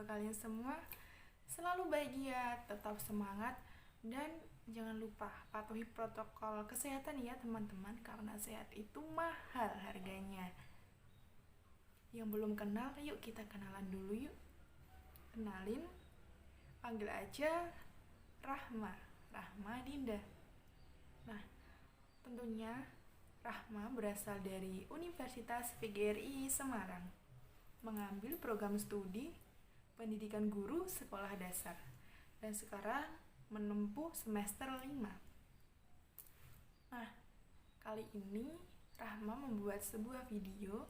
kalian semua selalu bahagia, tetap semangat, dan jangan lupa patuhi protokol kesehatan ya teman-teman, karena sehat itu mahal harganya. Yang belum kenal, yuk kita kenalan dulu yuk. Kenalin, panggil aja Rahma Dinda. Nah, tentunya Rahma berasal dari Universitas PGRI Semarang, mengambil program studi pendidikan guru sekolah dasar, dan sekarang menempuh semester 5. Nah, kali ini Rahma membuat sebuah video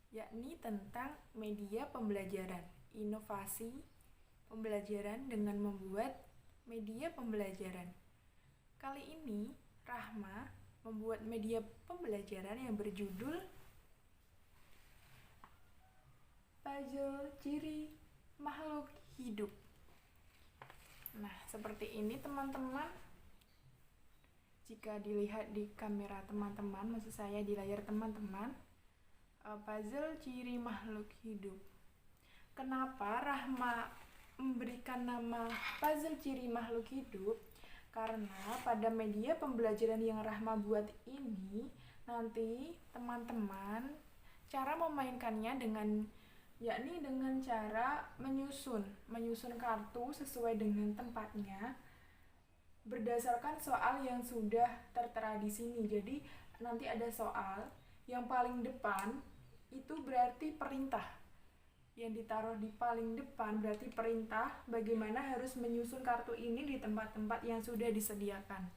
yakni tentang media pembelajaran, inovasi pembelajaran dengan membuat media pembelajaran. Kali ini Rahma membuat media pembelajaran yang berjudul Puzzle Ciri Makhluk Hidup. Nah, seperti ini teman-teman. Jika dilihat di kamera teman-teman, maksud saya di layar teman-teman, puzzle ciri makhluk hidup. Kenapa Rahma memberikan nama puzzle ciri makhluk hidup? Karena pada media pembelajaran yang Rahma buat ini, nanti teman-teman cara memainkannya dengan cara menyusun kartu sesuai dengan tempatnya berdasarkan soal yang sudah tertera di sini. Jadi nanti ada soal yang paling depan itu berarti perintah. Yang ditaruh di paling depan berarti perintah bagaimana harus menyusun kartu ini di tempat-tempat yang sudah disediakan.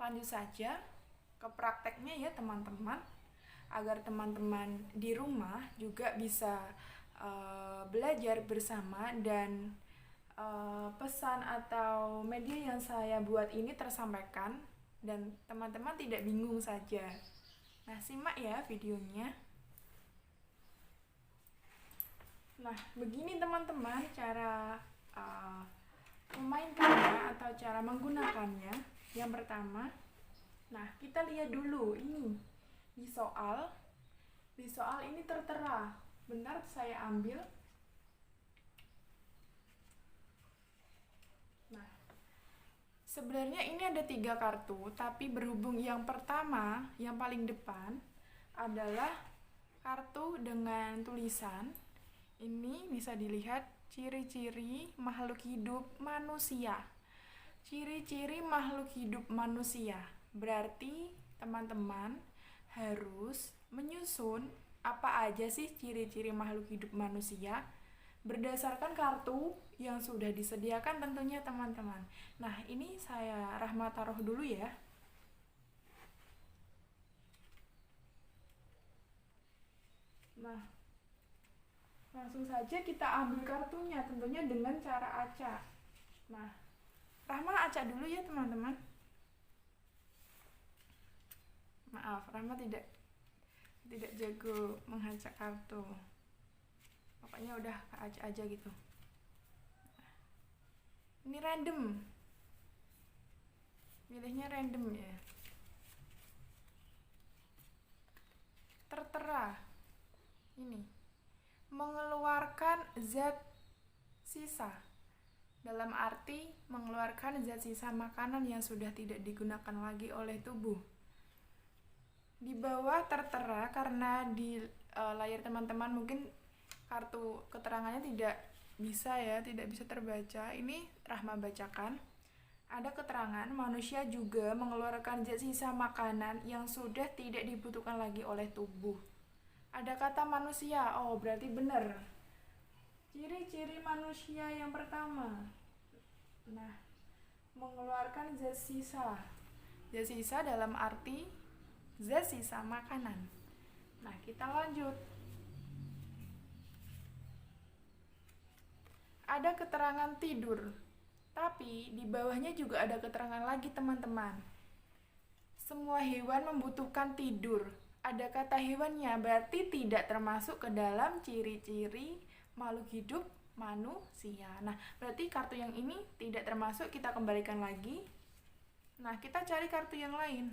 Lanjut saja ke prakteknya ya teman-teman, agar teman-teman di rumah juga bisa belajar bersama dan pesan atau media yang saya buat ini tersampaikan dan teman-teman tidak bingung saja. Nah, simak ya videonya. Nah, begini teman-teman cara memainkannya atau cara menggunakannya. Yang pertama, nah kita lihat dulu ini. Di soal ini tertera. Bentar saya ambil. Nah, sebenarnya ini ada 3 kartu, tapi berhubung yang pertama, yang paling depan adalah kartu dengan tulisan. Ini bisa dilihat ciri-ciri makhluk hidup manusia. Ciri-ciri makhluk hidup manusia. Berarti teman-teman harus menyusun apa aja sih ciri-ciri makhluk hidup manusia berdasarkan kartu yang sudah disediakan tentunya teman-teman. Nah, ini saya Rahma taruh dulu ya. Nah, langsung saja kita ambil kartunya tentunya dengan cara acak. Nah, Rahma acak dulu ya teman-teman. Maaf, Rahma tidak jago mengacak kartu. Pokoknya udah acak aja gitu. Ini random. Pilihnya random ya. Tertera. Ini. Mengeluarkan zat sisa. Dalam arti mengeluarkan zat sisa makanan yang sudah tidak digunakan lagi oleh tubuh. Di bawah tertera karena di layar teman-teman mungkin kartu keterangannya tidak bisa terbaca. Ini Rahma bacakan. Ada keterangan manusia juga mengeluarkan zat sisa makanan yang sudah tidak dibutuhkan lagi oleh tubuh. Ada kata manusia, oh berarti benar. Ciri-ciri manusia yang pertama. Nah, mengeluarkan zat sisa. Zat sisa dalam arti zat sisa makanan. Nah, kita lanjut. Ada keterangan tidur, tapi di bawahnya juga ada keterangan lagi teman-teman. Semua hewan membutuhkan tidur. Ada kata hewannya, berarti tidak termasuk ke dalam ciri-ciri makhluk hidup manusia. Nah, berarti kartu yang ini tidak termasuk, kita kembalikan lagi. Nah, kita cari kartu yang lain.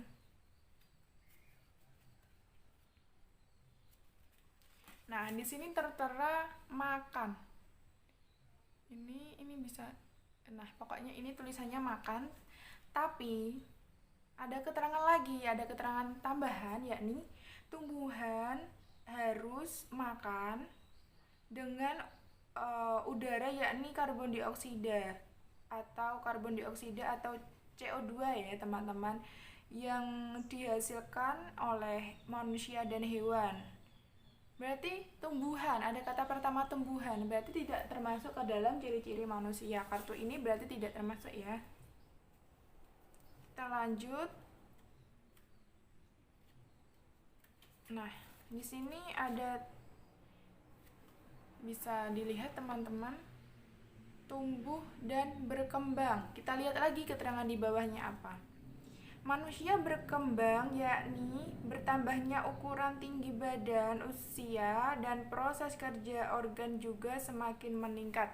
Nah, di sini tertera makan. bisa. Nah, pokoknya ini tulisannya makan, tapi ada keterangan lagi, ada keterangan tambahan, yakni tumbuhan harus makan dengan udara, yakni karbon dioksida atau CO2 ya teman-teman, yang dihasilkan oleh manusia dan hewan. Berarti tumbuhan, ada kata pertama tumbuhan, berarti tidak termasuk ke dalam ciri-ciri manusia. Kartu ini berarti tidak termasuk ya. Kita lanjut. Nah, di sini ada, bisa dilihat teman-teman, tumbuh dan berkembang. Kita lihat lagi keterangan di bawahnya apa. Manusia berkembang yakni bertambahnya ukuran tinggi badan, usia, dan proses kerja organ juga semakin meningkat.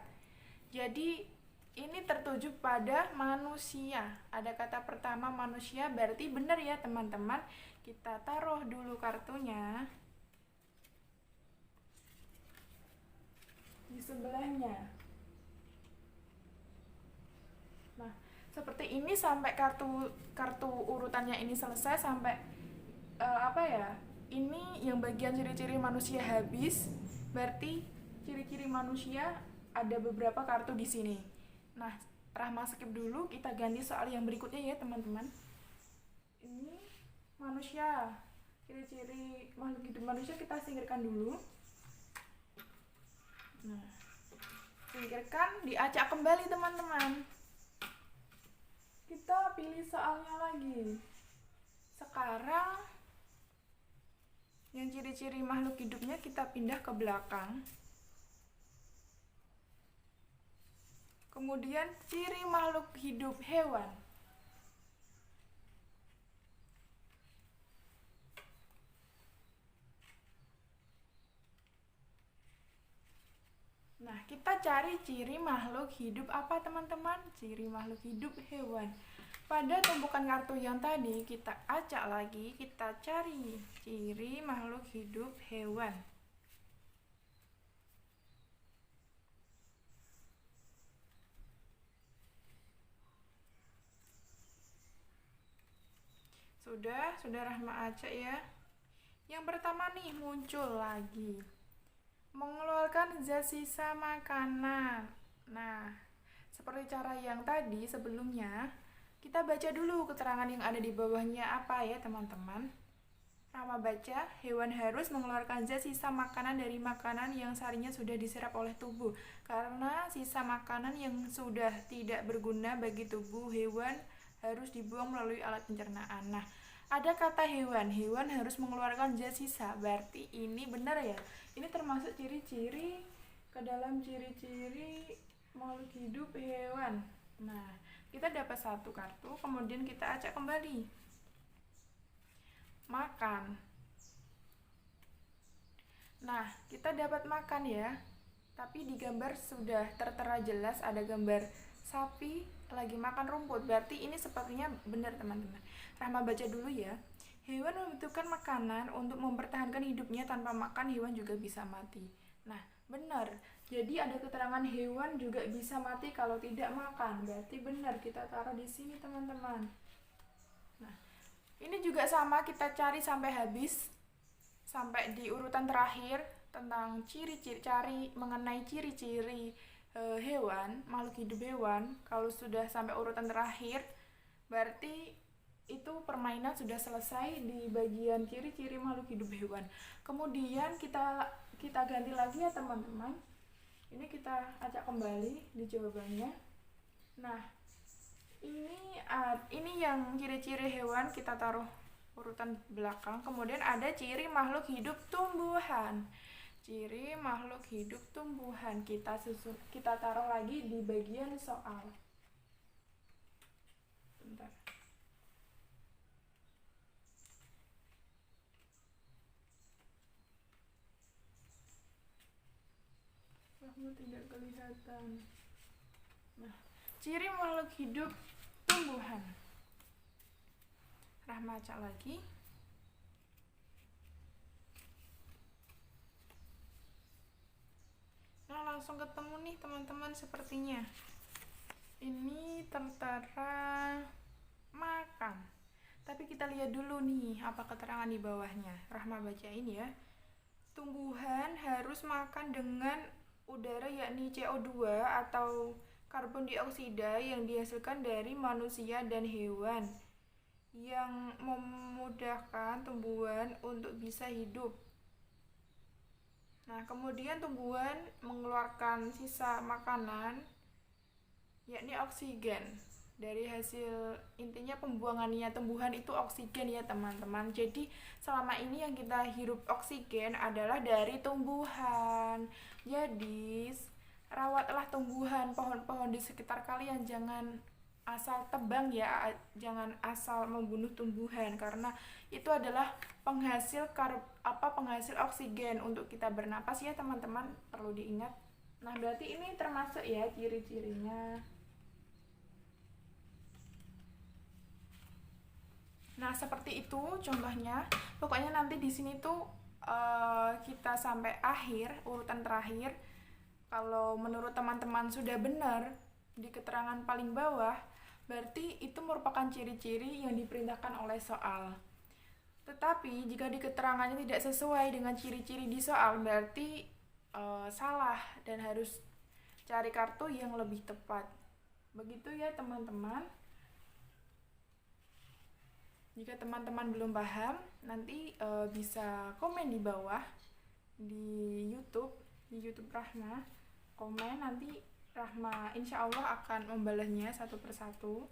Jadi ini tertuju pada manusia. Ada kata pertama manusia, berarti benar ya teman-teman. Kita taruh dulu kartunya di sebelahnya. Nah, seperti ini sampai kartu urutannya ini selesai, sampai ini yang bagian ciri-ciri manusia habis. Berarti ciri-ciri manusia ada beberapa kartu di sini. Nah, Rahma skip dulu, kita ganti soal yang berikutnya ya teman-teman. Ini manusia, ciri-ciri makhluk hidup manusia kita singkirkan dulu. Nah, singkirkan, diacak kembali teman-teman. Kita pilih soalnya lagi. Sekarang yang ciri-ciri makhluk hidupnya kita pindah ke belakang. Kemudian ciri makhluk hidup hewan. Nah, kita cari ciri makhluk hidup apa teman-teman? Ciri makhluk hidup hewan. Pada tumpukan kartu yang tadi kita acak lagi, kita cari ciri makhluk hidup hewan. Sudah Rahma acak ya. Yang pertama nih muncul lagi, mengeluarkan zat sisa makanan. Nah, seperti cara yang tadi sebelumnya, kita baca dulu keterangan yang ada di bawahnya apa ya teman-teman. Rahma baca, hewan harus mengeluarkan zat sisa makanan dari makanan yang sarinya sudah diserap oleh tubuh. Karena sisa makanan yang sudah tidak berguna bagi tubuh hewan harus dibuang melalui alat pencernaan. Nah, ada kata hewan harus mengeluarkan zat sisa, berarti ini benar ya. Ini termasuk ciri-ciri ke dalam ciri-ciri makhluk hidup hewan. Nah, kita dapat satu kartu, kemudian kita acak kembali. Makan. Nah, kita dapat makan ya. Tapi di gambar sudah tertera jelas ada gambar sapi lagi makan rumput. Berarti ini sepertinya benar teman-teman. Rahma baca dulu ya. Hewan membutuhkan makanan untuk mempertahankan hidupnya, tanpa makan hewan juga bisa mati. Nah, benar. Jadi ada keterangan hewan juga bisa mati kalau tidak makan. Berarti benar, kita taruh di sini teman-teman. Nah, ini juga sama, kita cari sampai habis, sampai di urutan terakhir tentang ciri-ciri, cari mengenai ciri-ciri hewan, makhluk hidup hewan. Kalau sudah sampai urutan terakhir, berarti itu permainan sudah selesai di bagian ciri-ciri makhluk hidup hewan. Kemudian kita ganti lagi ya teman-teman. Ini kita acak kembali di jawabannya. Nah, ini yang ciri-ciri hewan kita taruh urutan belakang. Kemudian ada ciri makhluk hidup tumbuhan. Ciri makhluk hidup tumbuhan kita taruh lagi di bagian soal. Bentar. Kamu tidak kelihatan. Nah, ciri makhluk hidup tumbuhan. Rahma acak lagi. Nah, langsung ketemu nih teman-teman sepertinya. ini tertera makan. Tapi kita lihat dulu nih apa keterangan di bawahnya. Rahma bacain ya. Tumbuhan harus makan dengan udara yakni CO2 atau karbon dioksida yang dihasilkan dari manusia dan hewan yang memudahkan tumbuhan untuk bisa hidup. Nah, kemudian tumbuhan mengeluarkan sisa makanan yakni oksigen dari hasil, intinya pembuangannya tumbuhan itu oksigen ya teman-teman. Jadi selama ini yang kita hirup oksigen adalah dari tumbuhan. Jadi rawatlah tumbuhan, pohon-pohon di sekitar kalian, jangan asal tebang ya, jangan asal membunuh tumbuhan karena itu adalah penghasil oksigen untuk kita bernapas ya teman-teman, perlu diingat. Nah, berarti ini termasuk ya ciri-cirinya. Nah, seperti itu contohnya. Pokoknya nanti di sini tuh kita sampai akhir, urutan terakhir. Kalau menurut teman-teman sudah benar di keterangan paling bawah, berarti itu merupakan ciri-ciri yang diperintahkan oleh soal. Tetapi jika di keterangannya tidak sesuai dengan ciri-ciri di soal, berarti salah dan harus cari kartu yang lebih tepat. Begitu ya teman-teman. Jika teman-teman belum paham, nanti bisa komen di bawah di YouTube Rahma. Komen, nanti Rahma insya Allah akan membalasnya satu persatu.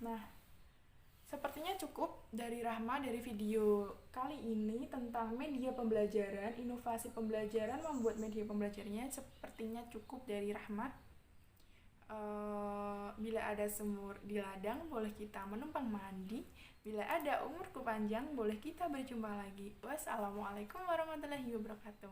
Nah, sepertinya cukup dari Rahma dari video kali ini tentang media pembelajaran, inovasi pembelajaran, membuat media pembelajarannya. Sepertinya cukup dari Rahma. Bila ada sumur di ladang, boleh kita menumpang mandi. Bila ada umurku panjang, boleh kita berjumpa lagi. Wassalamualaikum warahmatullahi wabarakatuh.